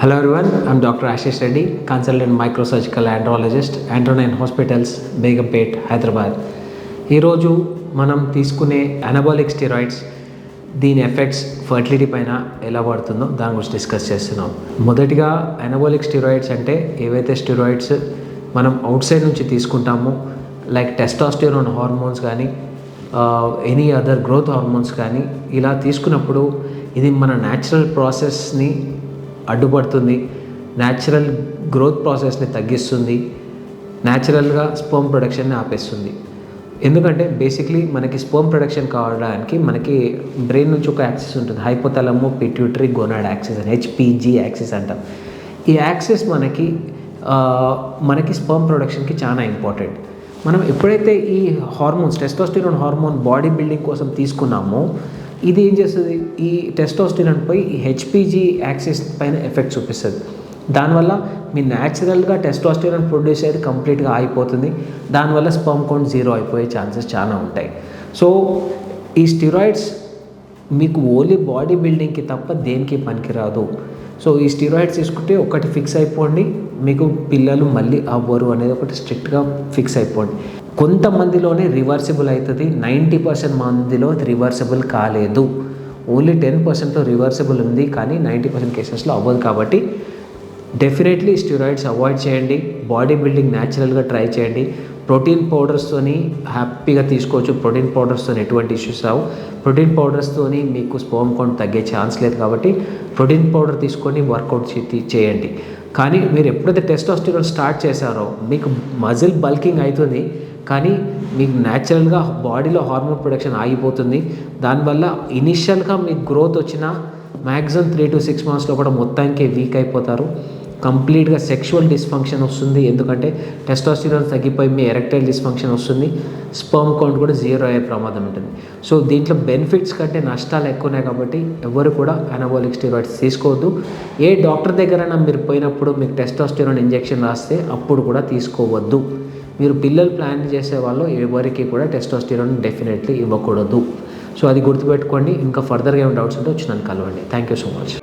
Hello everyone, I'm Dr. Ashish Reddy, consultant microsurgical andrologist, Andronine Hospitals, Begumpet, Hyderabad. ఈరోజు మనం తీసుకునే anabolic steroids దీని effects fertility పైన ఎలా పడుతుందో దాని గురించి డిస్కస్ చేస్తున్నాం. మొదటిగా అనబాలిక్ స్టెరాయిడ్స్ అంటే ఏవైతే స్టెరాయిడ్స్ మనం అవుట్ సైడ్ నుంచి తీసుకుంటామో లైక్ టెస్టోస్టెరోన్ హార్మోన్స్ కానీ ఎనీ అదర్ గ్రోత్ హార్మోన్స్ కానీ ఇలా తీసుకున్నప్పుడు ఇది మన న్యాచురల్ ప్రాసెస్ని అడ్డుపడుతుంది, న్యాచురల్ గ్రోత్ ప్రాసెస్ని తగ్గిస్తుంది, న్యాచురల్గా స్పర్మ్ ప్రొడక్షన్ని ఆపేస్తుంది. ఎందుకంటే బేసిక్లీ మనకి స్పర్మ్ ప్రొడక్షన్ కావడానికి మనకి బ్రెయిన్ నుంచి ఒక యాక్సిస్ ఉంటుంది, హైపోథాలమో పిట్యూటరీ గోనాడ్ యాక్సిస్ అని, హెచ్పిజి యాక్సిస్ అంటాం. ఈ యాక్సిస్ మనకి స్పర్మ్ ప్రొడక్షన్కి చాలా ఇంపార్టెంట్. మనం ఎప్పుడైతే ఈ hormones testosterone hormone body building కోసం తీసుకున్నామో ఇది ఏం చేస్తుంది, ఈ టెస్టోస్టెరాన్ పై ఈ హెచ్పిజి యాక్సిస్ పైన ఎఫెక్ట్ చూపిస్తుంది. దానివల్ల మీ న్యాచురల్గా టెస్టోస్టెరాన్ ప్రొడ్యూస్ అయ్యేది కంప్లీట్గా ఆగిపోతుంది. దానివల్ల స్పర్మ్ కౌంట్ జీరో అయిపోయే ఛాన్సెస్ చాలా ఉంటాయి. సో ఈ స్టెరాయిడ్స్ మీకు ఓన్లీ బాడీ బిల్డింగ్కి తప్ప దేనికి పనికిరాదు. సో ఈ స్టెరాయిడ్స్ తీసుకుంటే ఒకటి ఫిక్స్ అయిపోండి, మీకు పిల్లలు మళ్ళీ అవ్వరు అనేది ఒకటి స్ట్రిక్ట్గా ఫిక్స్ అయిపోండి. కొంతమందిలోనే రివర్సిబుల్ అవుతుంది, 90% మందిలో రివర్సిబుల్ కాలేదు. ఓన్లీ 10%లో రివర్సిబుల్ ఉంది, కానీ 90% కేసెస్లో అవ్వదు. కాబట్టి డెఫినెట్లీ స్టెరాయిడ్స్ అవాయిడ్ చేయండి. బాడీ బిల్డింగ్ న్యాచురల్గా ట్రై చేయండి. ప్రోటీన్ పౌడర్స్తోని హ్యాపీగా తీసుకోవచ్చు. ప్రోటీన్ పౌడర్స్తో ఎటువంటి ఇష్యూస్ రావు. ప్రోటీన్ పౌడర్స్తోని మీకు స్పర్మ్ కౌంట్ తగ్గే ఛాన్స్ లేదు. కాబట్టి ప్రోటీన్ పౌడర్ తీసుకొని వర్కౌట్ చేయండి. కానీ మీరు ఎప్పుడైతే టెస్టోస్టెరాన్ స్టార్ట్ చేశారో మీకు మజిల్ బల్కింగ్ అవుతుంది, కానీ మీకు న్యాచురల్గా బాడీలో హార్మోన్ ప్రొడక్షన్ ఆగిపోతుంది. దానివల్ల ఇనిషియల్గా మీకు గ్రోత్ వచ్చిన మ్యాక్సిమం 3 to 6 monthsలో కూడా మొత్తానికి వీక్ అయిపోతారు. కంప్లీట్గా సెక్షువల్ డిస్ఫంక్షన్ వస్తుంది, ఎందుకంటే టెస్టోస్టెరాన్ తగ్గిపోయి మీ ఎరెక్టైల్ డిస్ఫంక్షన్ వస్తుంది. స్పర్మ్ కౌంట్ కూడా జీరో అయ్యే ప్రమాదం ఉంటుంది. సో దీంట్లో బెనిఫిట్స్ కంటే నష్టాలు ఎక్కువ ఉన్నాయి. కాబట్టి ఎవరు కూడా అనబాలిక్ స్టెరాయిడ్స్ తీసుకోవద్దు. ఏ డాక్టర్ దగ్గరైనా మీరు పోయినప్పుడు మీకు టెస్టోస్టెరాన్ ఇంజెక్షన్ రాస్తే అప్పుడు కూడా తీసుకోవద్దు. మీరు పిల్లలు ప్లాన్ చేసే వాళ్ళు ఎవరికి కూడా టెస్టోస్టెరాన్ డెఫినెట్లీ ఇవ్వకూడదు. సో అది గుర్తుపెట్టుకోండి. ఇంకా ఫర్దర్గా ఏమైనా డౌట్స్ ఉంటే వచ్చి నన్ను కలవండి. Thank you so much.